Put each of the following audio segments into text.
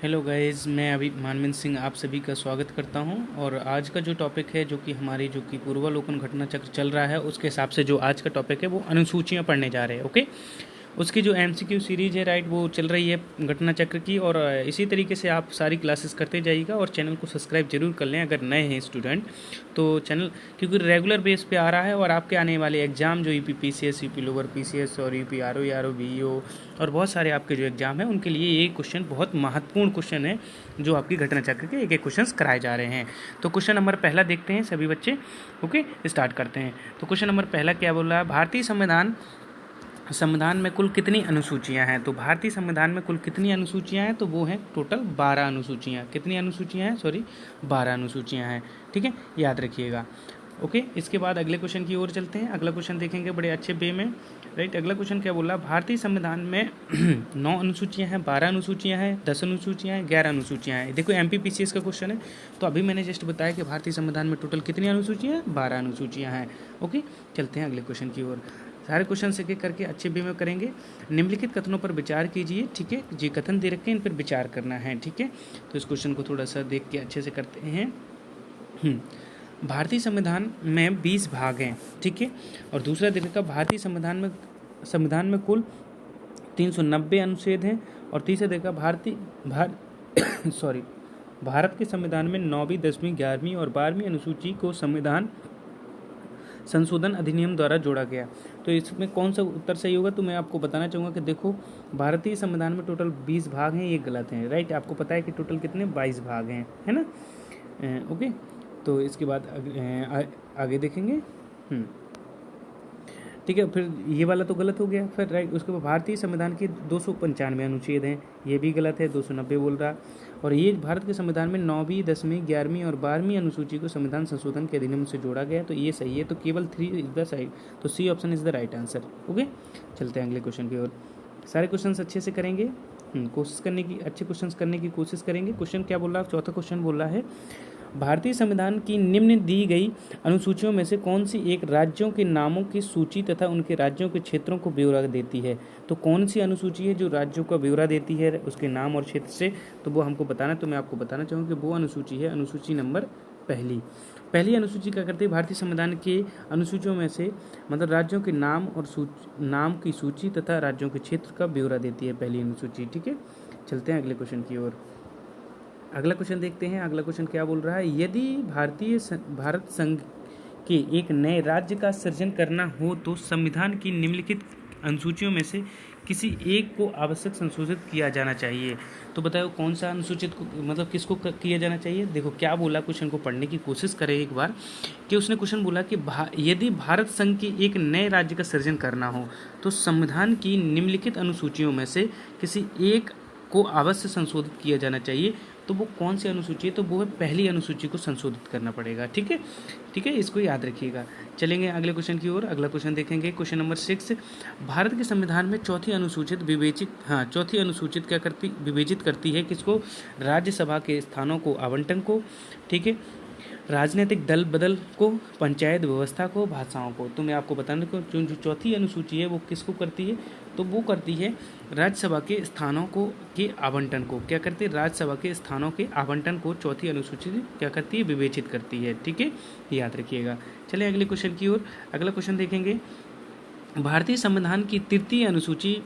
Hello guys, मैं अभी मानविंद सिंह आप सभी का स्वागत करता हूं। और आज का जो टॉपिक है जो कि हमारी पूर्वावलोकन घटना चक्र चल रहा है उसके हिसाब से जो आज का टॉपिक है वो अनुसूचियां पढ़ने जा रहे हैं। ओके, उसकी जो एमसीक्यू सीरीज है राइट वो चल रही है घटना चक्र की। और इसी तरीके से आप सारी क्लासेस करते जाइएगा और चैनल को सब्सक्राइब जरूर कर लें अगर नए हैं स्टूडेंट तो चैनल, क्योंकि रेगुलर बेस पे आ रहा है और आपके आने वाले एग्जाम जो UP PCS, UP lower PCS और यूपी आरओ बीईओ और बहुत सारे आपके जो एग्जाम है उनके लिए ये क्वेश्चन बहुत महत्वपूर्ण क्वेश्चन है जो आपकी घटना चक्र के एक एक क्वेश्चन कराए जा रहे हैं। तो क्वेश्चन नंबर पहला देखते हैं सभी बच्चे। ओके, स्टार्ट करते हैं। तो क्वेश्चन नंबर पहला क्या बोल रहा है, भारतीय संविधान में कुल कितनी अनुसूचियां हैं। तो भारतीय संविधान में कुल कितनी अनुसूचियां हैं, तो वो हैं टोटल 12 अनुसूचियां। कितनी अनुसूचियां हैं, 12 अनुसूचियां हैं। ठीक है, याद रखिएगा। ओके, इसके बाद अगले क्वेश्चन की ओर चलते हैं। अगला क्वेश्चन देखेंगे बड़े अच्छे वे में राइट। अगला क्वेश्चन क्या बोला, भारतीय संविधान में 9 अनुसूचियां हैं, 12 अनुसूचियां हैं, 10 अनुसूचियां हैं, 11 अनुसूचियां हैं। देखो एमपीपीसीएस का क्वेश्चन है। तो अभी मैंने जस्ट बताया कि भारतीय संविधान में टोटल कितनी अनुसूचियां हैं, 12 अनुसूचियां हैं। ओके, चलते हैं अगले क्वेश्चन की ओर। सारे क्वेश्चन एक एक करके अच्छे वे में करेंगे। निम्नलिखित कथनों पर विचार कीजिए। ठीक है, जी कथन दे रखे हैं, इन पर विचार करना है। ठीक है, तो इस क्वेश्चन को थोड़ा सा देख के अच्छे से करते हैं। भारतीय संविधान में 20 भाग हैं। ठीक है, और दूसरा देखिएगा भारतीय संविधान में कुल 390 अनुच्छेद हैं। और तीसरा देखा भारत के संविधान में 9वीं, 10वीं, 11वीं और 12वीं अनुसूची को संविधान संशोधन अधिनियम द्वारा जोड़ा गया। तो इसमें कौन सा उत्तर सही होगा, तो मैं आपको बताना चाहूँगा कि देखो भारतीय संविधान में टोटल 20 भाग हैं, ये गलत हैं राइट। आपको पता है कि टोटल कितने 22 भाग हैं, है ना। ओके, तो इसके बाद आगे देखेंगे। ठीक है, फिर ये वाला तो गलत हो गया फिर राइट। उसके बाद भारतीय संविधान के 295 अनुच्छेद हैं, ये भी गलत है, 290 बोल रहा। और ये भारत के संविधान में 9वीं, 10वीं, 11वीं और 12वीं अनुसूची को संविधान संशोधन के अधिनियम से जोड़ा गया, तो ये सही है। तो केवल 3 इज द साइड, तो C option is the right answer. Okay, चलते हैं अगले क्वेश्चन की ओर। सारे क्वेश्चन अच्छे से करेंगे, कोशिश करने की, अच्छे क्वेश्चन करने की कोशिश करेंगे। क्वेश्चन क्या बोल रहा है, चौथा क्वेश्चन बोल रहा है, भारतीय संविधान की निम्न दी गई अनुसूचियों में से कौन सी एक राज्यों के नामों की सूची तथा उनके राज्यों के क्षेत्रों को ब्यौरा देती है। तो कौन सी अनुसूची है जो राज्यों का ब्यौरा देती है उसके नाम और क्षेत्र से, तो वो हमको बताना। तो मैं आपको बताना चाहूँगा कि वो अनुसूची है अनुसूची नंबर पहली अनुसूची क्या करती है, भारतीय संविधान के अनुसूचियों में से मतलब राज्यों के नाम और नाम की सूची तथा राज्यों के क्षेत्र का ब्यौरा देती है पहली अनुसूची। ठीक है, चलते हैं अगले क्वेश्चन की ओर। अगला क्वेश्चन देखते हैं। अगला क्वेश्चन क्या बोल रहा है, यदि भारत संघ के एक नए राज्य का सृजन करना हो तो संविधान की निम्नलिखित अनुसूचियों में से किसी एक को आवश्यक संशोधित किया जाना चाहिए। तो बताओ कौन सा अनुसूचित को, मतलब किसको किया जाना चाहिए। देखो क्या बोला, क्वेश्चन को पढ़ने की कोशिश करें एक बार कि उसने क्वेश्चन बोला कि यदि भारत संघ के एक नए राज्य का सृजन करना हो तो संविधान की निम्नलिखित अनुसूचियों में से किसी एक को अवश्य संशोधित किया जाना चाहिए। तो वो कौन सी अनुसूची है, तो वो है पहली अनुसूची को संशोधित करना पड़ेगा। ठीक है, इसको याद रखिएगा। चलेंगे अगले क्वेश्चन की ओर। अगला क्वेश्चन देखेंगे, क्वेश्चन नंबर 6। भारत के संविधान में चौथी अनुसूचित क्या करती, विवेचित करती है किसको, राज्यसभा के स्थानों को, आवंटन को, ठीक है, राजनीतिक दल बदल को, पंचायत व्यवस्था को, भाषाओं को। तो मैं आपको बताने को जो चौथी अनुसूची है वो किसको करती है, तो वो करती है राज्यसभा के स्थानों को के आवंटन को। क्या करती है, राज्यसभा के स्थानों के आवंटन को चौथी अनुसूची क्या करती है, विवेचित करती है। ठीक है, याद रखिएगा। चलिए अगले क्वेश्चन की ओर। अगला क्वेश्चन देखेंगे, भारतीय संविधान की तृतीय अनुसूची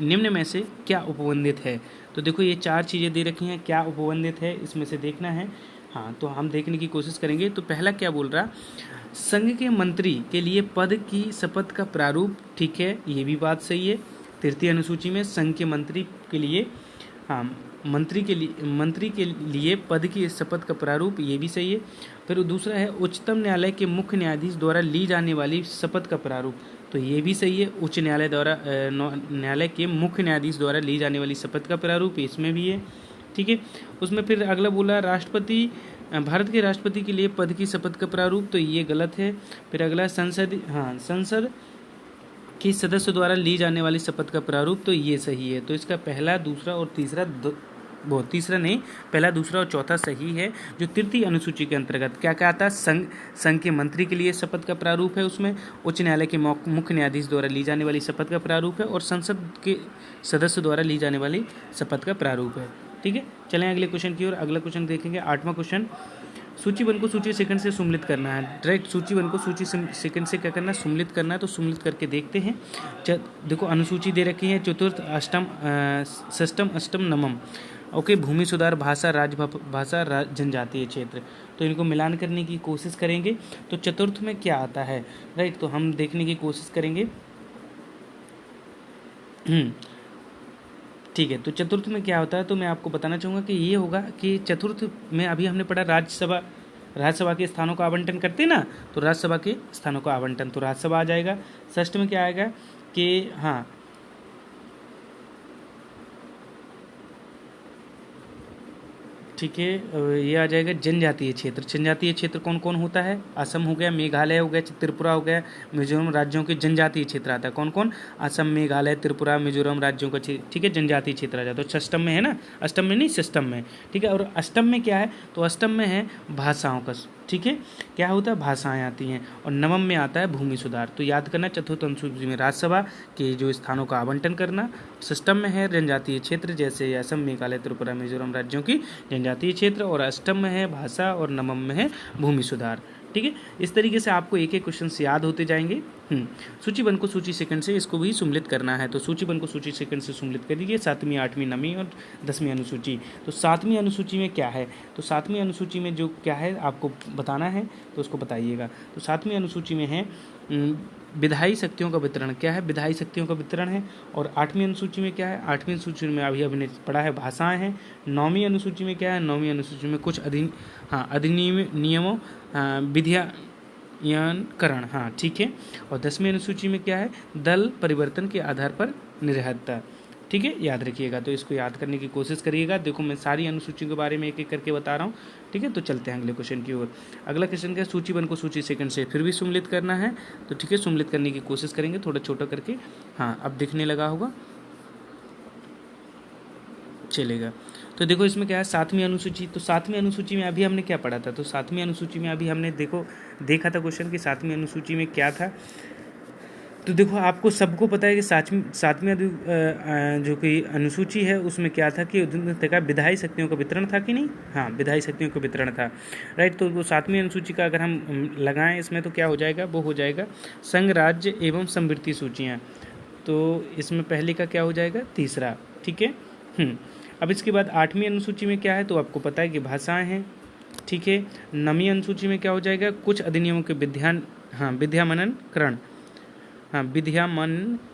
निम्न में से क्या उपबंधित है। तो देखो ये 4 चीज़ें दे रखी हैं, क्या उपबंधित है इसमें से देखना है। हाँ, तो हम देखने की कोशिश करेंगे। तो पहला क्या बोल रहा, संघ के मंत्री के लिए पद की शपथ का प्रारूप। ठीक है, ये भी बात सही है। तृतीय अनुसूची में संघ के मंत्री के लिए, हाँ, मंत्री के लिए पद की शपथ का प्रारूप, ये भी सही है। फिर दूसरा है उच्चतम न्यायालय के मुख्य न्यायाधीश द्वारा ली जाने वाली शपथ का प्रारूप, तो ये भी सही है। उच्च न्यायालय के मुख्य न्यायाधीश द्वारा ली जाने वाली शपथ का प्रारूप, इसमें भी है। ठीक है, उसमें फिर अगला बोला भारत के राष्ट्रपति के लिए पद की शपथ का प्रारूप, तो ये गलत है। फिर अगला संसद के सदस्य द्वारा ली जाने वाली शपथ का प्रारूप, तो ये सही है। तो इसका पहला, दूसरा और तीसरा पहला, दूसरा और चौथा सही है। जो तृतीय अनुसूची के अंतर्गत क्या क्या आता है, संघ के मंत्री के लिए शपथ का प्रारूप है, उसमें उच्च न्यायालय के मुख्य न्यायाधीश द्वारा ली जाने वाली शपथ का प्रारूप है, और संसद के सदस्य द्वारा ली जाने वाली शपथ का प्रारूप है। ठीक है, चलें अगले क्वेश्चन की ओर। अगला क्वेश्चन देखेंगे, 8वां क्वेश्चन, सूचीबद्ध को सूची सेकंड से सुम्मिलित करना है। डायरेक्ट सूचीबद्ध को सूची सेकंड से क्या करना है, सुम्मिलित करना है। तो सुम्मिलित करके देखते हैं। देखो अनुसूची दे रखी है, चतुर्थ, अष्टम, षष्टम, अष्टम, नवम। ओके, भूमि सुधार, भाषा, भाषा, जनजातीय क्षेत्र। तो इनको मिलान करने की कोशिश करेंगे। तो चतुर्थ में क्या आता है, राइट, तो हम देखने की कोशिश करेंगे। ठीक है, तो चतुर्थ में क्या होता है, तो मैं आपको बताना चाहूँगा कि ये होगा कि चतुर्थ में अभी हमने पढ़ा राज्यसभा के स्थानों का आवंटन करते हैं ना, तो राज्यसभा के स्थानों का आवंटन, तो राज्यसभा आ जाएगा। षष्ठ में क्या आएगा कि हाँ, ठीक है, ये आ जाएगा जनजातीय क्षेत्र। जनजातीय क्षेत्र कौन कौन होता है, असम हो गया, मेघालय हो गया, त्रिपुरा हो गया, मिजोरम, राज्यों के जनजातीय क्षेत्र आता है। कौन कौन, असम, मेघालय, त्रिपुरा, मिजोरम राज्यों का, ठीक है, जनजातीय क्षेत्र आ जाता है। तो षष्टम में है ना, अष्टम में नहीं, षष्टम में, ठीक है। और अष्टम में क्या है, तो अष्टम में है भाषाओं का, ठीक है, क्या होता है, भाषाएं आती हैं। और नवम में आता है भूमि सुधार। तो याद करना, चतुर्थ अनुसूची में राज्यसभा के जो स्थानों का आवंटन करना, षष्टम में है जनजातीय क्षेत्र जैसे असम, मेघालय, त्रिपुरा, मिजोरम राज्यों की जनजातीय क्षेत्र, और अष्टम में है भाषा, और नवम में है भूमि सुधार। ठीक है, इस तरीके से आपको एक एक क्वेश्चन याद होते जाएंगे। सूचीबद्ध को सूची सेकंड से इसको भी सुम्मिलित करना है। तो सूचीबद्ध को सूची सेकंड से सुम्मिलित करिए, 7वीं, 8वीं, 9वीं और 10वीं अनुसूची। तो 7वीं अनुसूची में क्या है, तो 7वीं अनुसूची में जो क्या है आपको बताना है, तो उसको बताइएगा। तो 7वीं अनुसूची में है विधायी शक्तियों का वितरण। क्या है, विधायी शक्तियों का वितरण है। और 8वीं अनुसूची में क्या है, 8वीं अनुसूची में अभी हमने पढ़ा है भाषाएं हैं। 9वीं अनुसूची में क्या है, 9वीं अनुसूची में कुछ अधिनियमों, विधियान्करण, हाँ ठीक है। और 10वीं अनुसूची में क्या है, दल परिवर्तन के आधार पर निर्हरता। ठीक है, याद रखिएगा। तो इसको याद करने की कोशिश करिएगा। देखो मैं सारी अनुसूचियों के बारे में एक एक करके बता रहा हूँ। ठीक है, तो चलते हैं अगले क्वेश्चन की ओर। अगला क्वेश्चन क्या है, सूचीबद्ध को सूची सेकंड से फिर भी सुम्मिलित करना है। तो ठीक है, सुम्मिलित करने की कोशिश करेंगे, थोड़ा छोटा करके। हाँ, अब दिखने लगा होगा, चलेगा। तो देखो इसमें क्या है, 7वीं अनुसूची। तो 7वीं अनुसूची में अभी हमने क्या पढ़ा था, तो 7वीं अनुसूची में अभी हमने देखा था क्वेश्चन कि 7वीं अनुसूची में क्या था। तो देखो आपको सबको पता है कि 7वीं जो कि अनुसूची है उसमें क्या था कि का विधायी शक्तियों का वितरण था कि नहीं, हाँ विधायी शक्तियों का वितरण था, राइट। तो वो 7वीं अनुसूची का अगर हम लगाएं इसमें तो क्या हो जाएगा, वो हो जाएगा संघ, राज्य एवं समवर्ती सूचियाँ। तो इसमें पहले का क्या हो जाएगा, तीसरा। ठीक है, अब इसके बाद 8वीं अनुसूची में क्या है, तो आपको पता है कि भाषाएं हैं। ठीक है, 9वीं अनुसूची में क्या हो जाएगा, कुछ अधिनियमों के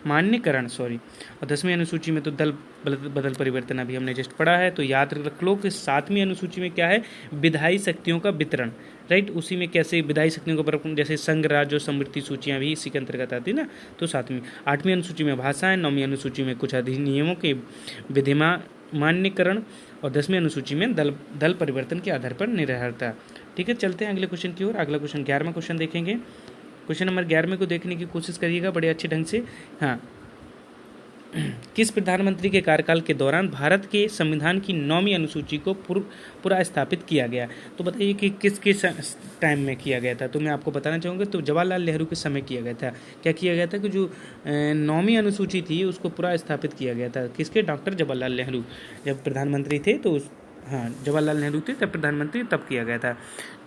मान्यकरण, सॉरी। और 10वीं अनुसूची में तो दल बदल परिवर्तन अभी हमने जस्ट पढ़ा है। तो याद रख लो कि 7वीं अनुसूची में क्या है, विधायी शक्तियों का वितरण, राइट। उसी में कैसे विधायी शक्तियों का, जैसे संघ, राज्य और समवर्ती सूचियाँ भी इसी के अंतर्गत आती है ना। तो 7वीं, 8वीं अनुसूची में भाषाएं, 9वीं अनुसूची में कुछ अधिनियमों के मान्यकरण, और 10वीं अनुसूची में दल परिवर्तन के आधार पर निर्भरता। ठीक है, चलते हैं अगले क्वेश्चन की ओर। अगला क्वेश्चन 11वां क्वेश्चन देखेंगे। क्वेश्चन नंबर 11 को देखने की कोशिश करिएगा बड़े अच्छे ढंग से। हाँ, किस प्रधानमंत्री के कार्यकाल के दौरान भारत के संविधान की 9वीं अनुसूची को पूरा स्थापित किया गया। तो बताइए कि किस टाइम में किया गया था। तो मैं आपको बताना चाहूँगा, तो जवाहरलाल नेहरू के समय किया गया था। क्या किया गया था कि जो 9वीं अनुसूची थी उसको पूरा स्थापित किया गया था। किसके, डॉक्टर जवाहरलाल नेहरू जब प्रधानमंत्री थे। तो हाँ, जवाहरलाल नेहरू थे तब प्रधानमंत्री, तब किया गया था।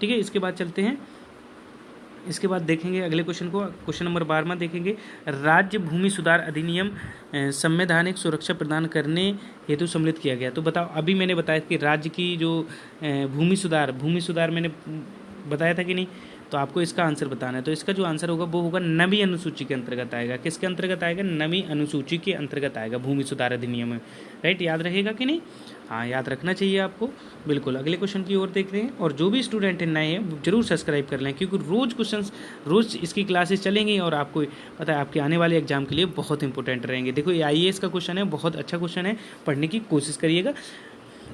ठीक है, इसके बाद चलते हैं, इसके बाद देखेंगे अगले क्वेश्चन को। क्वेश्चन नंबर 12 देखेंगे, राज्य भूमि सुधार अधिनियम संवैधानिक सुरक्षा प्रदान करने हेतु सम्मिलित किया गया। तो बताओ, अभी मैंने बताया कि राज्य की जो भूमि सुधार मैंने बताया था कि नहीं। तो आपको इसका आंसर बताना है। तो इसका जो आंसर होगा वो होगा 9वीं अनुसूची के अंतर्गत आएगा। किसके अंतर्गत आएगा, 9वीं अनुसूची के अंतर्गत आएगा भूमि सुधार अधिनियम में, राइट। याद रहेगा कि नहीं, हाँ याद रखना चाहिए आपको, बिल्कुल। अगले क्वेश्चन की ओर देख रहे हैं। और जो भी स्टूडेंट हैं नए हैं जरूर सब्सक्राइब कर लें, क्योंकि रोज़ इसकी क्लासेस चलेंगी और आपको पता है आपके आने वाले एग्जाम के लिए बहुत इंपॉर्टेंट रहेंगे। देखो ये IAS का क्वेश्चन है, बहुत अच्छा क्वेश्चन है, पढ़ने की कोशिश करिएगा।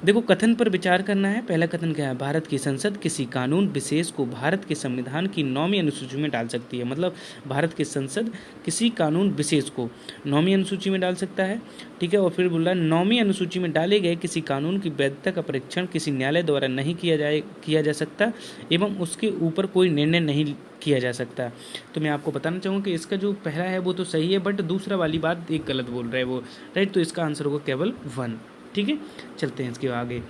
देखो कथन पर विचार करना है। पहला कथन क्या है, भारत की संसद किसी कानून विशेष को भारत के संविधान की 9वीं अनुसूची में डाल सकती है। मतलब भारत की संसद किसी कानून विशेष को 9वीं अनुसूची में डाल सकता है। ठीक है, और फिर बोल रहा है 9वीं अनुसूची में डाले गए किसी कानून की वैधता का परीक्षण किसी न्यायालय द्वारा नहीं किया जा सकता एवं उसके ऊपर कोई निर्णय नहीं किया जा सकता। तो मैं आपको बताना चाहूँगा कि इसका जो पहला है वो तो सही है, बट दूसरा वाली बात एक गलत बोल रहा है वो, राइट। तो इसका आंसर होगा केवल 1। ठीक है, चलते हैं इसके आगे।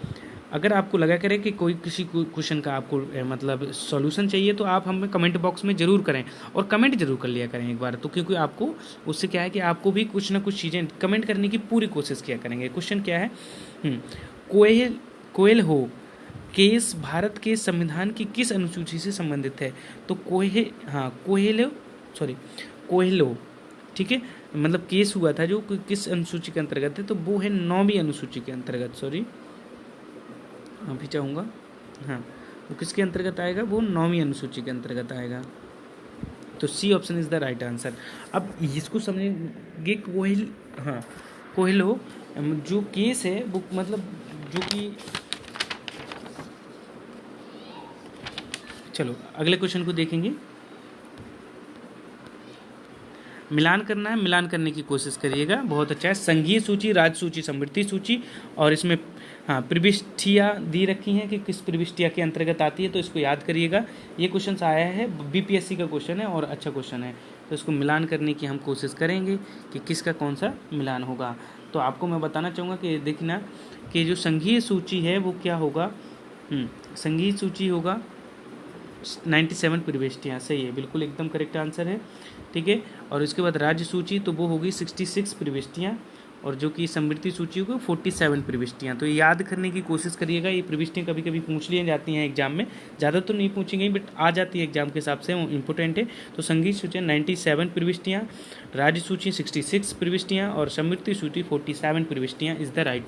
अगर आपको लगा करे कि कोई किसी क्वेश्चन का आपको मतलब सॉल्यूशन चाहिए तो आप हमें कमेंट बॉक्स में ज़रूर करें, और कमेंट जरूर कर लिया करें एक बार तो, क्योंकि आपको उससे क्या है कि आपको भी कुछ ना कुछ चीज़ें कमेंट करने की पूरी कोशिश किया करेंगे। क्वेश्चन क्या है, कोयल हो केस भारत के संविधान की किस अनुसूची से संबंधित है? तो कोयलो, ठीक है, मतलब केस हुआ था जो किस अनुसूची के अंतर्गत है, तो वो है 9वीं अनुसूची के अंतर्गत। सॉरी, अभी चाहूँगा, हाँ, वो किसके अंतर्गत आएगा? वो 9वीं अनुसूची के अंतर्गत आएगा। तो C option is the right answer. अब इसको समझेंगे, कोयलो जो केस है वो मतलब जो कि, चलो अगले क्वेश्चन को देखेंगे। मिलान करना है, मिलान करने की कोशिश करिएगा, बहुत अच्छा है। संघीय सूची, राज्य सूची, समवर्ती सूची, और इसमें प्रविष्टियाँ दी रखी हैं कि किस प्रविष्टिया के अंतर्गत आती है, तो इसको याद करिएगा। ये क्वेश्चन आया है, बीपीएससी का क्वेश्चन है और अच्छा क्वेश्चन है, तो इसको मिलान करने की हम कोशिश करेंगे कि किसका कौन सा मिलान होगा। तो आपको मैं बताना चाहूँगा कि देखना कि जो संघीय सूची है वो क्या होगा, संघीय सूची होगा 97 प्रविष्टियाँ, सही है, बिल्कुल एकदम करेक्ट आंसर है, ठीक है। और उसके बाद राज्य सूची तो वो होगी 66 प्रविष्टियाँ, और जो कि समवर्ती सूची होगी 47 प्रविष्टियाँ। तो याद करने की कोशिश करिएगा, ये प्रविष्टियाँ कभी कभी पूछ ली जाती हैं एग्जाम में, ज़्यादा तो नहीं पूछी गई बट आ जाती है एग्जाम के हिसाब से, वो इंपॉर्टेंट है। तो संघीय सूची 97 प्रविष्टियाँ, राज्य सूची 66 प्रविष्टियाँ, और समवर्ती सूची 47 प्रविष्टियाँ इज द राइट।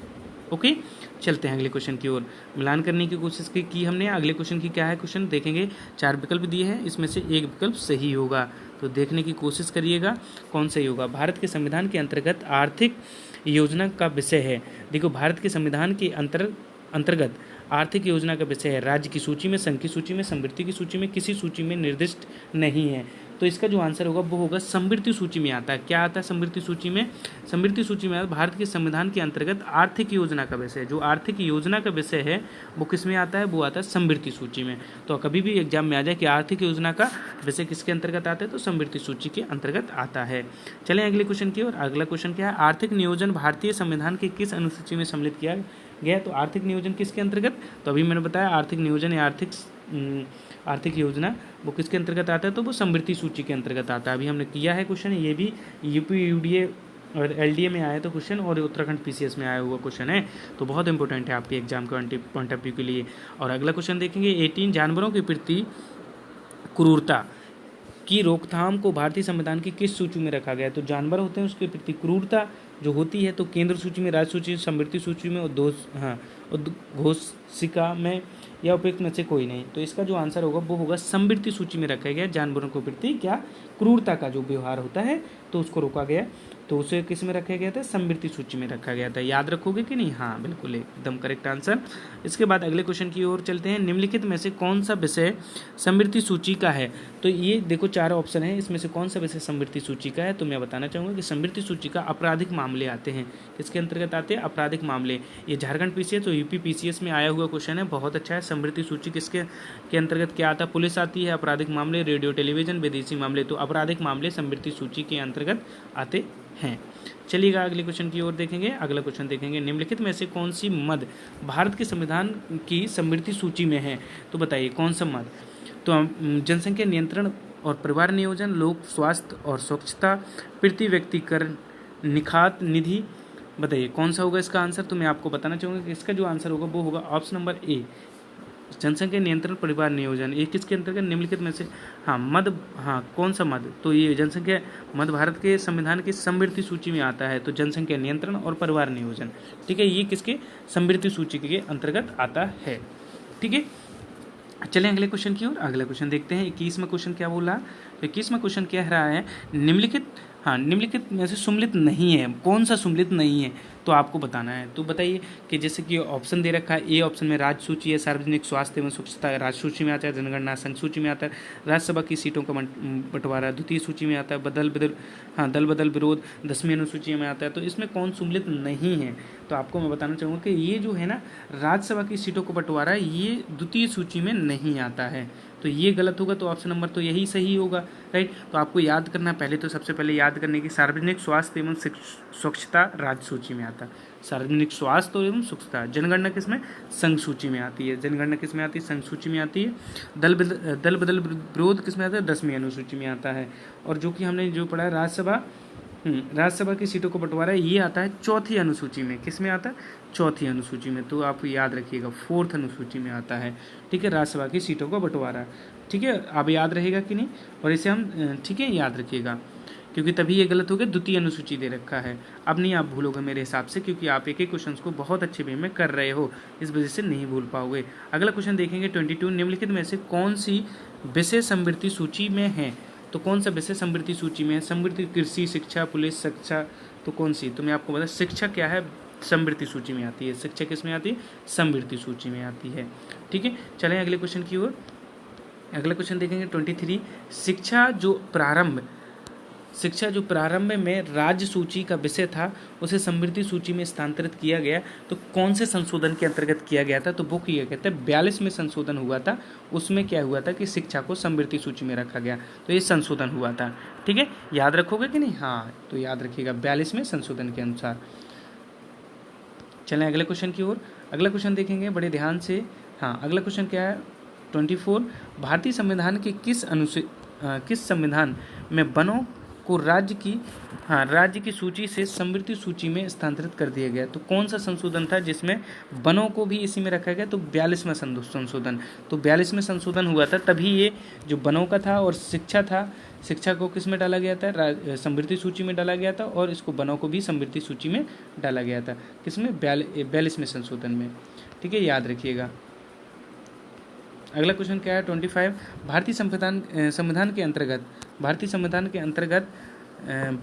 ओके, चलते हैं अगले क्वेश्चन की ओर। मिलान करने की कोशिश की हमने। अगले क्वेश्चन की क्या है, क्वेश्चन देखेंगे, 4 विकल्प दिए हैं, इसमें से एक विकल्प सही होगा, तो देखने की कोशिश करिएगा कौन सही होगा। भारत के संविधान के अंतर्गत आर्थिक योजना का विषय है, देखो भारत के संविधान के अंतर्गत आर्थिक योजना का विषय है, राज्य की सूची में, संघ की सूची में, समवर्ती की सूची में, किसी सूची में निर्दिष्ट नहीं है, तो इसका जो आंसर होगा वो होगा समवर्ती सूची में आता है। क्या आता है समवर्ती सूची में? समवर्ती सूची में भारत के संविधान के अंतर्गत आर्थिक योजना का विषय, जो आर्थिक योजना का विषय है वो किस में आता है? वो आता है समवर्ती सूची में। तो कभी भी एग्जाम में आ जाए कि आर्थिक योजना का विषय किसके अंतर्गत आता है, तो समवर्ती सूची के अंतर्गत आता है। चलें अगले क्वेश्चन की ओर। अगला क्वेश्चन क्या है, आर्थिक नियोजन भारतीय संविधान के किस अनुसूची में सम्मिलित किया गया? तो आर्थिक नियोजन किसके अंतर्गत? तो अभी मैंने बताया आर्थिक नियोजन या आर्थिक योजना वो किसके अंतर्गत आता है, तो वो समवर्ती सूची के अंतर्गत आता है। अभी हमने किया है क्वेश्चन, ये भी यूपी यूडीए और एलडीए में आया तो क्वेश्चन, और उत्तराखंड पीसीएस में आया हुआ क्वेश्चन है, तो बहुत इंपॉर्टेंट है आपके एग्जाम के पॉइंट ऑफ व्यू के लिए। और अगला क्वेश्चन देखेंगे, 18 जानवरों के प्रति क्रूरता की रोकथाम को भारतीय संविधान की किस सूची में रखा गया है? तो जानवर होते हैं उसके प्रति क्रूरता जो होती है, तो केंद्र सूची में, राज्य सूची, समवर्ती सूची में, उद्घोषिका में, या उपयुक्त में से कोई नहीं। तो इसका जो आंसर होगा वो होगा समवर्ती सूची में रखा गया जानवरों के प्रति क्या क्रूरता का जो व्यवहार होता है तो उसको रोका गया, तो उसे किस में रखा गया था? समवर्ती सूची में रखा गया था। याद रखोगे कि नहीं? हाँ बिल्कुल, एकदम करेक्ट आंसर। इसके बाद अगले क्वेश्चन की ओर चलते हैं। निम्नलिखित में से कौन सा विषय समवर्ती सूची का है? तो ये देखो 4 ऑप्शन है, इसमें से कौन सा विषय समवर्ती सूची का है? तो मैं बताना चाहूँगा कि समवर्ती सूची का आपराधिक मामले आते हैं। किसके अंतर्गत आते हैं? आपराधिक मामले। ये झारखंड पीसीएस और यूपी पीसीएस में आया हुआ क्वेश्चन है, बहुत अच्छा है। समवर्ती सूची किसके के अंतर्गत क्या आता है? पुलिस आती है, आपराधिक मामले, रेडियो टेलीविजन, विदेशी मामले, तो आपराधिक मामले समवर्ती सूची के अंतर्गत आते हैं। चलिएगा अगले क्वेश्चन की ओर देखेंगे। अगला क्वेश्चन देखेंगे, निम्नलिखित में से कौन सी मद भारत के संविधान की समवर्ती सूची में है? तो बताइए कौन सा मद? तो जनसंख्या नियंत्रण और परिवार नियोजन, लोक स्वास्थ्य और स्वच्छता, प्रति व्यक्ति कर, निखात निधि, बताइए कौन सा होगा इसका आंसर? तो मैं आपको बताना चाहूँगा कि इसका जो आंसर होगा वो होगा ऑप्शन नंबर ए, जनसंख्या नियंत्रण परिवार नियोजन। ये किसके अंतर्गत? निम्नलिखित में से मद, कौन सा मद? तो ये जनसंख्या मद भारत के संविधान की समवर्ती सूची में आता है, तो जनसंख्या नियंत्रण और परिवार नियोजन, ठीक है, ये किसके समवर्ती सूची के अंतर्गत आता है, ठीक है। चलें अगले क्वेश्चन की ओर। अगला क्वेश्चन देखते हैं। 21वां क्वेश्चन क्या बोला? तो 21वां क्वेश्चन कह रहा है, निम्नलिखित में से सम्मिलित नहीं है, कौन सा सम्मिलित नहीं है? तो आपको बताना है। तो बताइए कि जैसे कि ऑप्शन दे रखा है, ए ऑप्शन में राज्य सूची है, सार्वजनिक स्वास्थ्य एवं स्वच्छता राज्य सूची में आता है, जनगणना संघ सूची में आता है, राज्यसभा की सीटों का बंटवारा द्वितीय सूची में आता है, दल बदल विरोध 10वीं अनुसूची में आता है। तो इसमें कौन सम्मिलित नहीं है? तो आपको मैं बताना चाहूँगा कि ये जो है ना, राज्यसभा की सीटों का बंटवारा, ये द्वितीय सूची में नहीं आता है, तो ये गलत होगा। तो ऑप्शन नंबर तो यही सही होगा, राइट। तो आपको याद करना, पहले तो सबसे पहले याद करने की सार्वजनिक स्वास्थ्य एवं स्वच्छता राज्य सूची में आता है, सार्वजनिक स्वास्थ्य एवं स्वच्छता। जनगणना किसमें? संघ सूची में आती है। जनगणना किसमें आती है? संघ सूची में आती है। दल बदल विरोध किसमें आता है? 10वीं अनुसूची में आता है। और जो कि हमने जो पढ़ा है राज्यसभा की सीटों को बंटवारा, ये आता है 4थी अनुसूची में। किस में आता है? 4थी अनुसूची में। तो आप याद रखिएगा 4th अनुसूची में आता है। ठीक है, राज्यसभा की सीटों को बंटवारा। ठीक है, अब याद रहेगा कि नहीं? और इसे हम ठीक है याद रखिएगा, क्योंकि तभी ये गलत हो गया, द्वितीय अनुसूची दे रखा है। अब नहीं आप भूलोगे मेरे हिसाब से, क्योंकि आप एक एक क्वेश्चन को बहुत अच्छे वे में कर रहे हो, इस वजह से नहीं भूल पाओगे। अगला क्वेश्चन देखेंगे 22, निम्नलिखित में से कौन सी विषय समृद्धि सूची में है? तो कौन सा विषय समृद्धि सूची में है? समृद्धि कृषि, शिक्षा, पुलिस, शिक्षा, तो कौन सी? तो मैं आपको बता, शिक्षा क्या है? समृद्धि सूची में आती है। शिक्षा किस में आती है? समृद्धि सूची में आती है। ठीक है, चलें अगले क्वेश्चन की ओर। अगला क्वेश्चन देखेंगे 23, शिक्षा जो प्रारंभ में राज्य सूची का विषय था उसे समृद्धि सूची में स्थानांतरित किया गया, तो कौन से संशोधन के अंतर्गत किया गया था? तो वो किया गया था 42 में संशोधन हुआ था। उसमें क्या हुआ था कि शिक्षा को समृद्धि सूची में रखा गया, तो ये संशोधन हुआ था। ठीक है, याद रखोगे कि नहीं? हाँ, तो याद रखिएगा 42 में संशोधन के अनुसार। चलें अगले क्वेश्चन की ओर। अगला क्वेश्चन देखेंगे बड़े ध्यान से। हाँ, अगला क्वेश्चन क्या है? 24, भारतीय संविधान के किस संविधान में वनों को राज्य की सूची से समृद्धि सूची में स्थानांतरित कर दिया गया? तो कौन सा संशोधन था जिसमें वनों को भी इसी में रखा गया? तो 42वां संशोधन। तो 42 में संशोधन हुआ था, तभी ये जो वनों का था और शिक्षा को किस में डाला गया था? समृद्धि सूची में डाला गया था, और इसको वनों को भी समृद्धि सूची में डाला गया था। किसमें? 42वें संशोधन में। ठीक है, याद रखिएगा। अगला क्वेश्चन क्या है? 25, भारतीय संविधान के अंतर्गत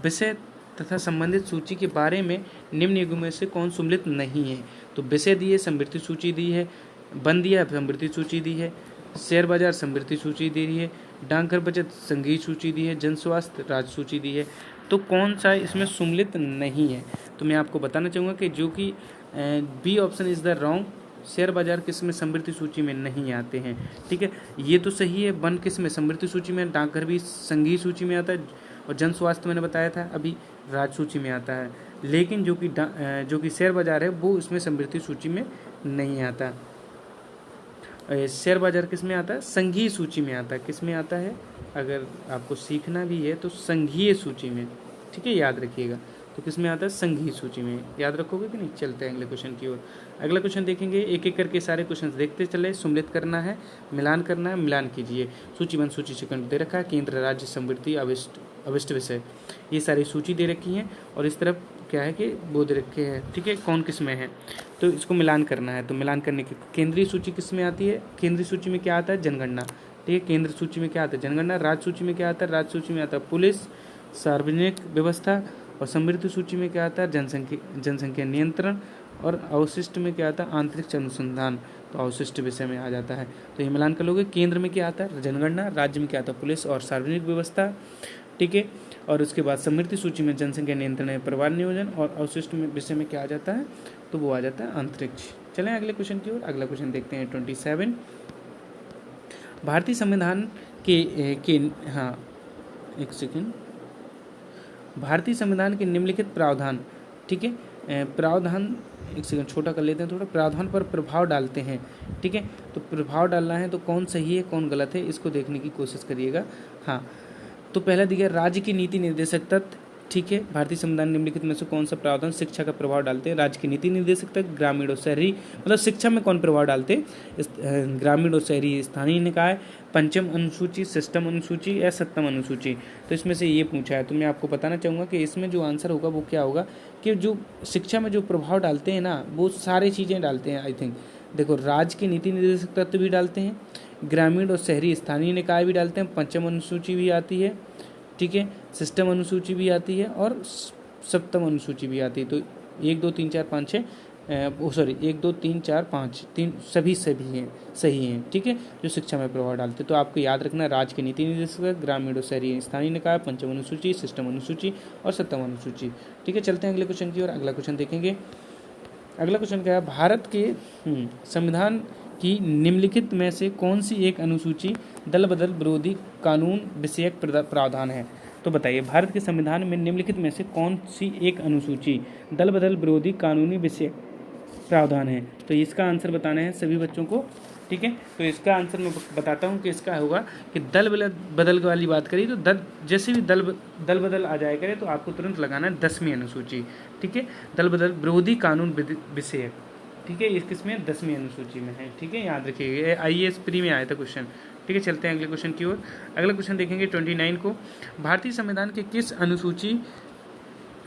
विषय तथा संबंधित सूची के बारे में निम्न युगों में से कौन सम्मिलित नहीं है? तो विषय दिए, समृद्धि सूची दी है, वन दिया, समृद्धि सूची दी है, शेयर बाजार समृद्धि सूची दी है, डाकघर बचत संघीय सूची दी है, जन स्वास्थ्य राज्य सूची दी है। तो कौन सा इसमें सम्मिलित नहीं है? तो मैं आपको बताना चाहूँगा कि जो कि B option is the wrong. Share बाजार किस में? समृद्धि सूची में नहीं आते हैं। ठीक है, ये तो सही है। वन किस में? समृद्धि सूची में, डाकघर भी संघीय सूची में आता है, और जन स्वास्थ्य मैंने बताया था अभी राज्य सूची में आता है। लेकिन जो कि शेयर बाजार है वो इसमें समृद्धि सूची में नहीं आता। शेयर बाजार किस में आता है? संघीय सूची में आता है। किस में आता है? अगर आपको सीखना भी है तो संघीय सूची में। ठीक है, याद रखिएगा। तो किस में आता है? संघीय सूची में। याद रखोगे कि नहीं? चलते हैं अगले क्वेश्चन की ओर। अगला क्वेश्चन देखेंगे, एक एक करके सारे क्वेश्चन देखते चले। सम्मिलित करना है, मिलान करना है, मिलान कीजिए। सूचीबद्ध सूची सेकंड दे रखा है, केंद्र, राज्य, समृद्धि, अविष्ट विषय, ये सारी सूची दे रखी है। और इस तरफ क्या है कि वो दे रखे हैं। ठीक है, कौन किस में है, तो इसको मिलान करना है। तो मिलान करने की केंद्रीय सूची किस में आती है? केंद्रीय सूची में क्या आता है? जनगणना। ठीक है, केंद्र सूची में क्या आता है? जनगणना। राज्य सूची में क्या आता है? राज्य सूची में आता है पुलिस, सार्वजनिक व्यवस्था। और समृद्धि सूची में क्या आता है? जनसंख्या नियंत्रण। और अवशिष्ट में क्या आता है? अंतरिक्ष अनुसंधान। तो अवशिष्ट विषय में आ जाता है। तो ये मिलान कर लोगे। केंद्र में क्या आता है? जनगणना। राज्य में क्या आता है? पुलिस और सार्वजनिक व्यवस्था। ठीक है, और उसके बाद समृद्धि सूची में जनसंख्या नियंत्रण, परिवार नियोजन। और अवशिष्ट में विषय में क्या आ जाता है? तो वो आ जाता है अंतरिक्ष। चलें अगले क्वेश्चन की ओर। अगला क्वेश्चन देखते हैं 27, भारतीय संविधान भारतीय संविधान के निम्नलिखित प्रावधान। ठीक है, प्रावधान एक सेकंड छोटा कर लेते हैं थोड़ा। प्रावधान पर प्रभाव डालते हैं। ठीक है, तो प्रभाव डालना है तो कौन सही है कौन गलत है इसको देखने की कोशिश करिएगा। हाँ, तो पहला दिया राज्य की नीति निर्देशक तत्व। ठीक है, भारतीय संविधान निम्नलिखित में से कौन सा प्रावधान शिक्षा का प्रभाव डालते हैं? राज्य की नीति निर्देशक तत्व, ग्रामीण और शहरी, मतलब शिक्षा में कौन प्रभाव डालते हैं? ग्रामीण और शहरी, स्थानीय निकाय, पंचम अनुसूची, सिस्टम अनुसूची या सप्तम अनुसूची। तो इसमें से ये पूछा है। तो मैं आपको बताना चाहूँगा कि इसमें जो आंसर होगा वो क्या होगा कि जो शिक्षा में जो प्रभाव डालते हैं ना वो सारी चीज़ें डालते हैं। आई थिंक देखो, राज्य की नीति निर्देशक तत्व भी डालते हैं, ग्रामीण और शहरी स्थानीय निकाय भी डालते हैं, पंचम अनुसूची भी आती है। ठीक है, सिस्टम अनुसूची भी आती है और सप्तम अनुसूची भी आती है। तो 1 2 3 4 5 6 1 2 3 4 5 3 सभी हैं, सही हैं। ठीक है, जो शिक्षा में प्रभाव डालते हैं। तो आपको याद रखना, राज्य की नीति निर्देशक, ग्रामीण और शहरी स्थानीय निकाय, पंचम अनुसूची, सिस्टम अनुसूची और सप्तम अनुसूची। ठीक है, चलते हैं अगले क्वेश्चन की ओर। अगला क्वेश्चन देखेंगे। अगला क्वेश्चन क्या है? भारत के संविधान की निम्नलिखित में से कौन सी एक अनुसूची दल बदल विरोधी कानून विषयक प्रावधान है? तो बताइए भारत के संविधान में निम्नलिखित में से कौन सी एक अनुसूची दल बदल विरोधी कानूनी विषय प्रावधान है। तो इसका आंसर बताना है सभी बच्चों को, ठीक है। तो इसका आंसर मैं बताता हूँ कि इसका होगा कि दल बदल वाली बात करी तो जैसे भी दल बदल आ जाए करे तो आपको तुरंत लगाना है 10वीं अनुसूची, ठीक है। दल बदल विरोधी कानून विषय, ठीक है, इस किसमें 10वीं अनुसूची में है, ठीक है, याद रखिएगा। IAS प्री में आया था क्वेश्चन, ठीक है। चलते हैं अगले क्वेश्चन की ओर। अगला क्वेश्चन देखेंगे 29 को। भारतीय संविधान के किस अनुसूची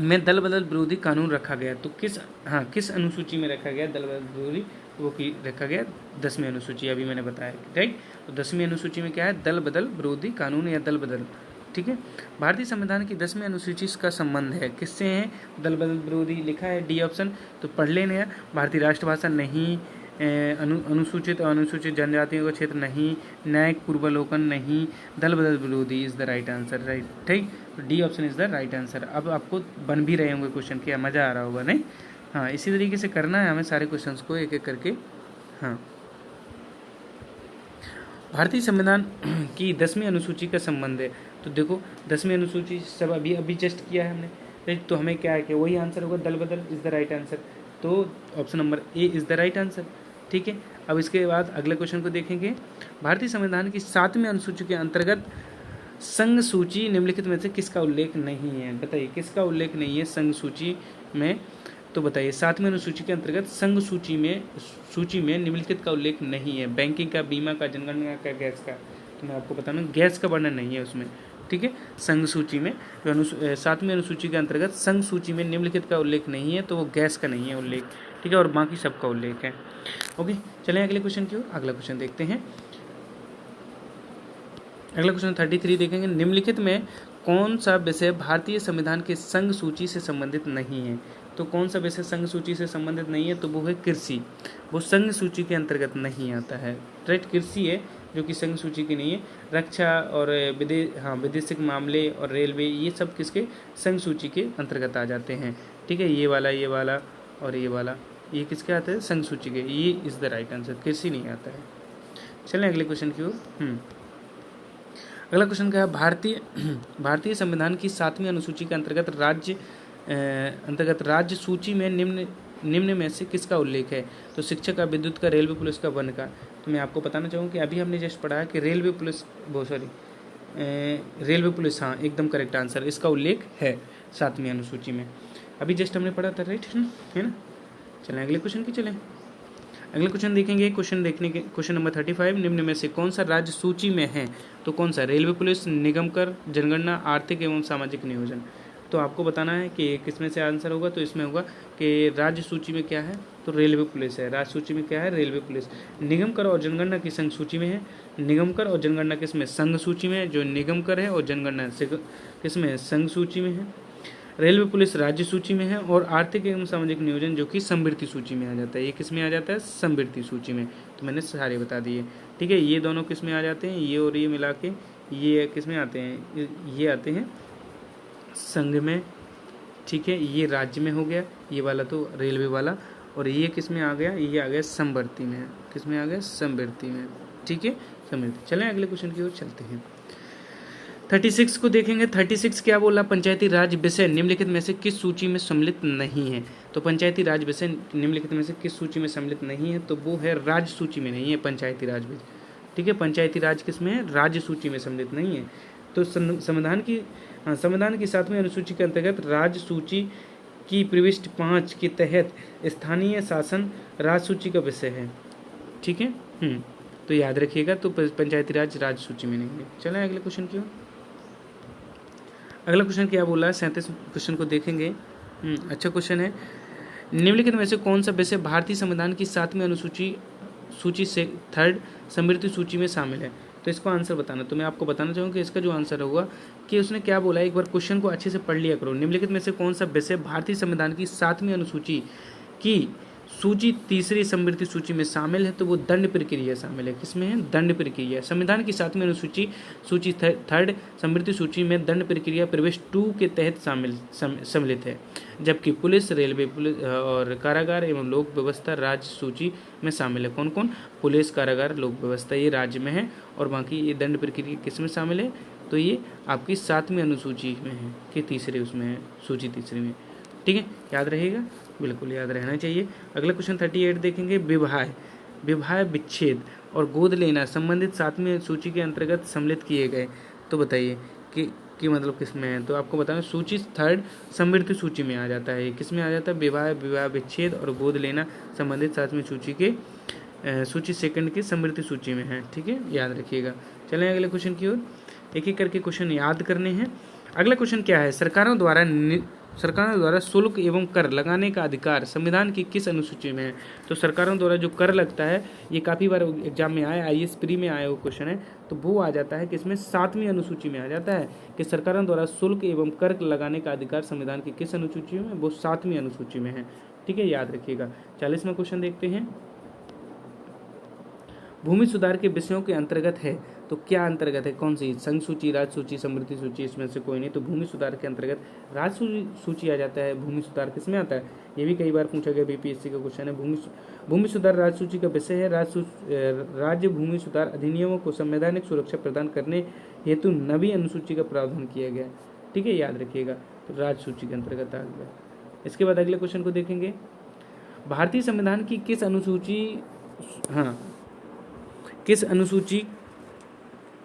में दल बदल विरोधी कानून रखा गया। तो किस अनुसूची में रखा गया दल बदल विरोधी, वो की रखा गया 10वीं अनुसूची, अभी मैंने बताया, राइट। तो 10वीं अनुसूची में क्या है, दल बदल विरोधी कानून या दल बदल, ठीक है। भारतीय संविधान की 10वीं अनुसूची का संबंध है किससे है, दल बदल विरोधी, लिखा है डी ऑप्शन, तो पढ़ लेना। भारतीय राष्ट्रभाषा नहीं, अनुसूचित और अनुसूचित जनजातियों का क्षेत्र नहीं, न्यायिक पूर्वावलोकन नहीं, दल बदल विरोधी is the right answer, right, ठीक। D option is the right answer. अब आपको बन भी रहे होंगे क्वेश्चन, क्या मज़ा आ रहा होगा, नहीं। हाँ, इसी तरीके से करना है हमें सारे क्वेश्चंस को एक एक करके। हाँ, भारतीय संविधान की 10वीं अनुसूची का संबंध है। तो देखो 10वीं अनुसूची सब अभी जस्ट किया है हमने, तो हमें क्या है कि वही आंसर होगा, दल बदल इज द राइट आंसर। तो option number A is the right answer, ठीक है। अब इसके बाद अगले क्वेश्चन को देखेंगे। भारतीय संविधान की 7वीं अनुसूची के अंतर्गत संघ सूची निम्नलिखित में से किसका उल्लेख नहीं है। बताइए किसका उल्लेख नहीं है संघ सूची में। तो बताइए 7वीं अनुसूची के अंतर्गत संघ सूची में निम्नलिखित का उल्लेख नहीं है। बैंकिंग का, बीमा का, जनगणना का, गैस का। तो मैं आपको बताना, गैस का वर्णन नहीं है उसमें, ठीक है। संघ सूची में जो 7वीं अनुसूची के अंतर्गत संघ सूची में निम्नलिखित का उल्लेख नहीं है, तो वो गैस का नहीं है उल्लेख, ठीक है, और बाकी सबका उल्लेख है। ओके, चलें अगले क्वेश्चन की ओर। अगला क्वेश्चन देखते हैं। अगला क्वेश्चन 33 देखेंगे। निम्नलिखित में कौन सा विषय भारतीय संविधान के संघ सूची से संबंधित नहीं है। तो कौन सा विषय संघ सूची से संबंधित नहीं है, तो वो है कृषि, वो संघ सूची के अंतर्गत नहीं आता है, राइट। कृषि है जो कि संघ सूची की नहीं है। रक्षा और विदेशिक मामले और रेलवे, ये सब किसके संघ सूची के अंतर्गत आ जाते हैं, ठीक है। ये वाला और ये वाला, ये किसके आते हैं, संघ सूची के। ये इज द राइट आंसर, कृषि नहीं आता है। चलें अगले क्वेश्चन की ओर। अगला क्वेश्चन क्या है, भारतीय संविधान की 7वीं अनुसूची के अंतर्गत राज्य सूची में निम्न में से किसका उल्लेख है। तो शिक्षक का, विद्युत का, रेलवे पुलिस का, वन का। तो मैं आपको बताना चाहूँ कि अभी हमने जस्ट पढ़ा है कि रेलवे पुलिस, हाँ एकदम करेक्ट आंसर, इसका उल्लेख है 7वीं अनुसूची में, अभी जस्ट हमने पढ़ा था, राइट, है ना। चलें अगले क्वेश्चन की चलें। अगले क्वेश्चन देखेंगे। क्वेश्चन नंबर 35, निम्न में से कौन सा राज्य सूची में है। तो कौन सा, रेलवे पुलिस, निगम कर, जनगणना, आर्थिक एवं सामाजिक नियोजन। तो आपको बताना है कि किसमें से आंसर होगा। तो इसमें होगा कि राज्य सूची में क्या है, तो रेलवे पुलिस है। राज्य सूची में क्या है, रेलवे पुलिस। निगम कर और जनगणना की संघ सूची में है। निगम कर और जनगणना किसमें, संघ सूची में है, जो निगम कर है, और जनगणना किसमें, संघ सूची में है। रेलवे पुलिस राज्य सूची में है, और आर्थिक एवं सामाजिक नियोजन जो कि समृद्धि सूची में आ जाता है। ये किस में आ जाता है, समृद्धि सूची में। तो मैंने सारे बता दिए, ठीक है। ये दोनों किस में आ जाते हैं, ये और ये मिला के ये किस में आते हैं, ये आते हैं संघ में, ठीक है। ये राज्य में हो गया, ये वाला तो रेलवे वाला, और ये किस में आ गया, ये आ गया समृद्धि में। किस में आ गया, समृद्धि में, ठीक है, समृद्धि। चलें अगले क्वेश्चन की ओर चलते हैं। 36 को देखेंगे। 36 क्या बोला, पंचायती राज विषय निम्नलिखित में से किस सूची में सम्मिलित नहीं है। तो पंचायती राज विषय निम्नलिखित में से किस सूची में सम्मिलित नहीं है, तो वो है राज्य सूची में नहीं है पंचायती राज विषय, ठीक है। पंचायती राज किस में है, राज्य सूची में सम्मिलित नहीं है। तो संविधान की 7वीं अनुसूची के अंतर्गत राज्य सूची की प्रविष्टि 5 के तहत स्थानीय शासन राज्य सूची का विषय है, ठीक है। तो याद रखिएगा, तो पंचायती राज राज्य सूची में नहीं है। चलें अगले क्वेश्चन की ओर। अगला क्वेश्चन क्या बोला है, 37 क्वेश्चन को देखेंगे। अच्छा क्वेश्चन है। निम्नलिखित में से कौन सा विषय भारतीय संविधान की 7वीं अनुसूची से 3rd समृद्धि सूची में शामिल है। तो इसको आंसर बताना। तो मैं आपको बताना चाहूँगा कि इसका जो आंसर होगा कि उसने क्या बोला है, एक बार क्वेश्चन को अच्छे से पढ़ लिया करो। निम्नलिखित में से कौन सा विषय भारतीय संविधान की 7वीं अनुसूची की सूची तीसरी समृद्धि सूची में शामिल है तो वो दंड प्रक्रिया शामिल है। किसमें है? दंड प्रक्रिया। संविधान की 7वीं अनुसूची सूची थर्ड समृद्धि सूची में दंड प्रक्रिया प्रवेश 2 के तहत सम्मिलित है, जबकि पुलिस, रेलवे, पुलिस और कारागार एवं लोक व्यवस्था राज्य सूची में शामिल है। कौन कौन? पुलिस, कारागार, लोक व्यवस्था ये राज्य में है, और बाकी ये दंड प्रक्रिया किस में शामिल है? तो ये आपकी 7वीं अनुसूची में है कि तीसरे उसमें है, सूची तीसरी में। ठीक है, याद रहेगा, बिल्कुल याद रहना चाहिए। अगला क्वेश्चन 38 देखेंगे। विवाह, विच्छेद और गोद लेना संबंधित 7वीं सूची के अंतर्गत सम्मिलित किए गए, तो बताइए कि मतलब किस में है? तो आपको बताना सूची थर्ड समृद्धि सूची में आ जाता है। किस में आ जाता है? विवाह, विच्छेद और गोद लेना संबंधित 7वीं सूची के सूची सेकंड की समृद्धि सूची में है। ठीक है, याद रखिएगा। चलें अगले क्वेश्चन की ओर, एक एक करके क्वेश्चन याद करने हैं। अगला क्वेश्चन क्या है? सरकारों द्वारा शुल्क एवं कर लगाने का अधिकार संविधान की किस अनुसूची में है? तो सरकारों द्वारा जो कर लगता है, ये काफ़ी बार एग्जाम में आया, IAS प्री में आया वो क्वेश्चन है, तो वो आ जाता है कि इसमें 7वीं अनुसूची में आ जाता है कि सरकारों द्वारा शुल्क एवं कर लगाने का अधिकार संविधान की किस अनुसूची में? वो 7वीं अनुसूची में है। ठीक है, याद रखिएगा। 40वां क्वेश्चन देखते हैं। भूमि सुधार के विषयों के अंतर्गत है, तो क्या अंतर्गत है? कौन सी? संघ सूची, राज्य सूची, समृद्धि सूची, इसमें से कोई नहीं। तो भूमि सुधार के अंतर्गत राज्य सूची आ जाता है। भूमि सुधार किसमें आता है? ये भी कई बार पूछा गया, BPSC का क्वेश्चन है। भूमि सुधार राज्य सूची का विषय है। राज्य भूमि सुधार अधिनियमों को संवैधानिक सुरक्षा प्रदान करने हेतु नवी अनुसूची का प्रावधान किया गया। ठीक है, याद रखिएगा। तो राज्य सूची के अंतर्गत आ गया। इसके बाद अगले क्वेश्चन को देखेंगे। भारतीय संविधान की किस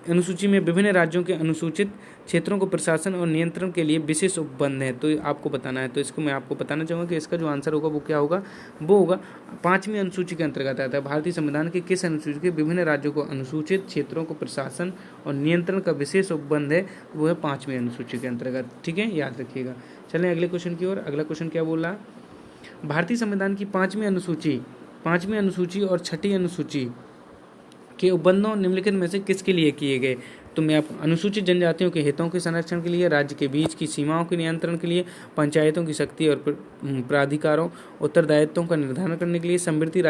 अनुसूची में विभिन्न राज्यों के अनुसूचित क्षेत्रों को प्रशासन और नियंत्रण के लिए विशेष उपबंध है? तो आपको बताना है। तो इसको मैं आपको बताना चाहूँगा कि इसका जो आंसर होगा वो क्या होगा? वो होगा 5वीं अनुसूची के अंतर्गत आता है। भारतीय संविधान की किस अनुसूची के विभिन्न राज्यों को अनुसूचित क्षेत्रों को प्रशासन और नियंत्रण का विशेष उपबंध है? वो है 5वीं अनुसूची के अंतर्गत। ठीक है, याद रखिएगा। चलें अगले क्वेश्चन की ओर। अगला क्वेश्चन क्या बोल रहा है? भारतीय संविधान की 5वीं अनुसूची और 6ठी अनुसूची के उपबंधों निम्नलिखित में से किसके लिए किए गए? तो मैं आपको अनुसूचित जनजातियों के हितों के संरक्षण के लिए, राज्य के बीच की सीमाओं के नियंत्रण के लिए, पंचायतों की शक्ति और प्राधिकारों उत्तरदायित्वों का निर्धारण करने के लिए, समृद्धि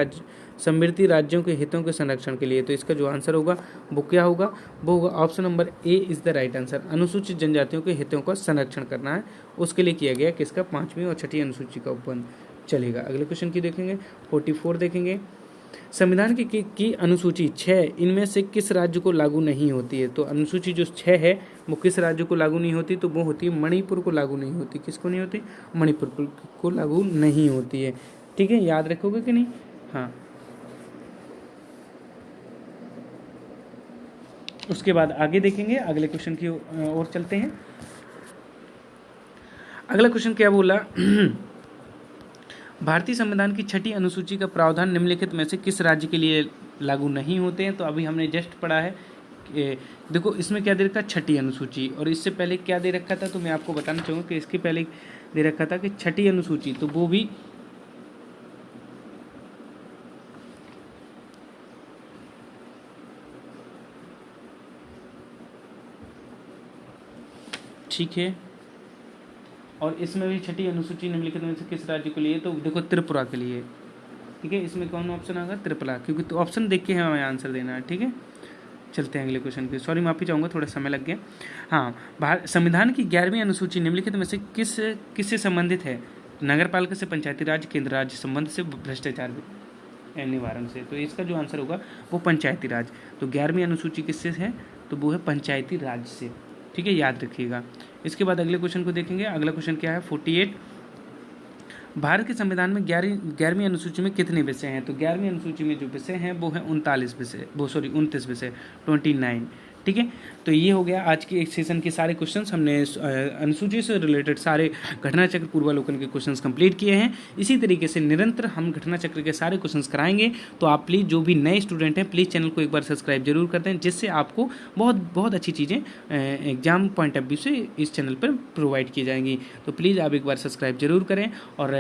राज्यों के हितों के संरक्षण के लिए। तो इसका जो आंसर होगा वो क्या होगा? वो होगा option number A is the right answer. अनुसूचित जनजातियों के हितों का संरक्षण करना है, उसके लिए किया गया किसका? 5वीं और 6ठी अनुसूची का उपबंध। चलेगा, अगले क्वेश्चन की देखेंगे। 44 देखेंगे। संविधान की अनुसूची 6 इनमें से किस राज्य को लागू नहीं होती है? तो अनुसूची जो 6 है वो किस राज्य को लागू नहीं होती? तो वो होती है मणिपुर को लागू नहीं होती। किसको नहीं होती? मणिपुर को लागू नहीं होती है। ठीक है, याद रखोगे कि नहीं? हाँ। उसके बाद आगे देखेंगे, अगले क्वेश्चन की ओर चलते हैं। अगला क्वेश्चन क्या बोला? भारतीय संविधान की 6ठी अनुसूची का प्रावधान निम्नलिखित में से किस राज्य के लिए लागू नहीं होते हैं? तो अभी हमने जस्ट पढ़ा है। देखो इसमें क्या दे रखा? 6ठी अनुसूची, और इससे पहले क्या दे रखा था? तो मैं आपको बताना चाहूँगा कि इसके पहले दे रखा था कि 6ठी अनुसूची, तो वो भी ठीक है, और इसमें भी 6ठी अनुसूची निम्नलिखित में से किस राज्य के लिए? तो देखो त्रिपुरा के लिए। ठीक है, इसमें कौन ऑप्शन आएगा? त्रिपुरा, क्योंकि तो ऑप्शन देख के हमें आंसर देना है। ठीक है, चलते हैं अगले क्वेश्चन की। सॉरी माफी चाहूँगा, थोड़ा समय लग गया। हाँ, संविधान की 11वीं अनुसूची निम्नलिखित में से किससे संबंधित है? नगर पालिका से, पंचायती राज, केंद्र राज्य संबंध से, भ्रष्टाचार निवारण से। तो इसका जो आंसर होगा वो पंचायती राज। तो 11वीं अनुसूची किससे है? तो वो है पंचायती राज से। ठीक है, याद रखिएगा। इसके बाद अगले क्वेश्चन को देखेंगे। अगला क्वेश्चन क्या है? 48। भारत के संविधान में 11वीं अनुसूची में कितने विषय हैं? तो 11वीं अनुसूची में जो विषय हैं वो है 29 विषय, 29। ठीक है, तो ये हो गया आज की एक सेशन के सारे क्वेश्चंस। हमने अनुसूची से रिलेटेड सारे घटना चक्र पूर्वावलोकन के क्वेश्चंस कंप्लीट किए हैं। इसी तरीके से निरंतर हम घटना चक्र के सारे क्वेश्चंस कराएंगे। तो आप प्लीज़ जो भी नए स्टूडेंट हैं प्लीज़ चैनल को एक बार सब्सक्राइब जरूर कर दें, जिससे आपको बहुत अच्छी चीज़ें एग्जाम पॉइंट ऑफ व्यू से इस चैनल पर प्रोवाइड की जाएंगी। तो प्लीज़ आप एक बार सब्सक्राइब जरूर करें, और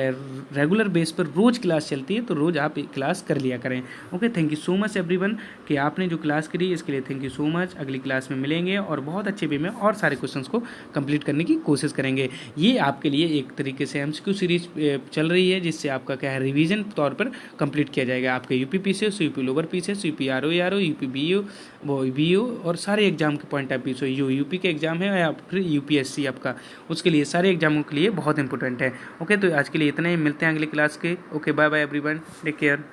रेगुलर बेस पर रोज़ क्लास चलती है, तो रोज़ आप क्लास कर लिया करें। Okay, thank you so much everyone कि आपने जो क्लास करी इसके लिए थैंक यू सो मच। अगली अगली क्लास में मिलेंगे और बहुत अच्छे वे में और सारे क्वेश्चंस को कंप्लीट करने की कोशिश करेंगे। ये आपके लिए एक तरीके से एमसीक्यू सीरीज चल रही है, जिससे आपका क्या है रिवीजन तौर पर कंप्लीट किया जाएगा। आपके UP PCS, UP lower PCS, UP RO, UP BO, वो बीओ और सारे एग्जाम के पॉइंट ऑफ व्यू से जो यूपी के एग्जाम है या फिर यूपीएससी आपका, उसके लिए सारे एग्जामों के लिए बहुत इंपॉर्टेंट है। ओके, तो आज के लिए इतना ही, मिलते हैं अगली क्लास के। Okay, bye bye everyone, take care.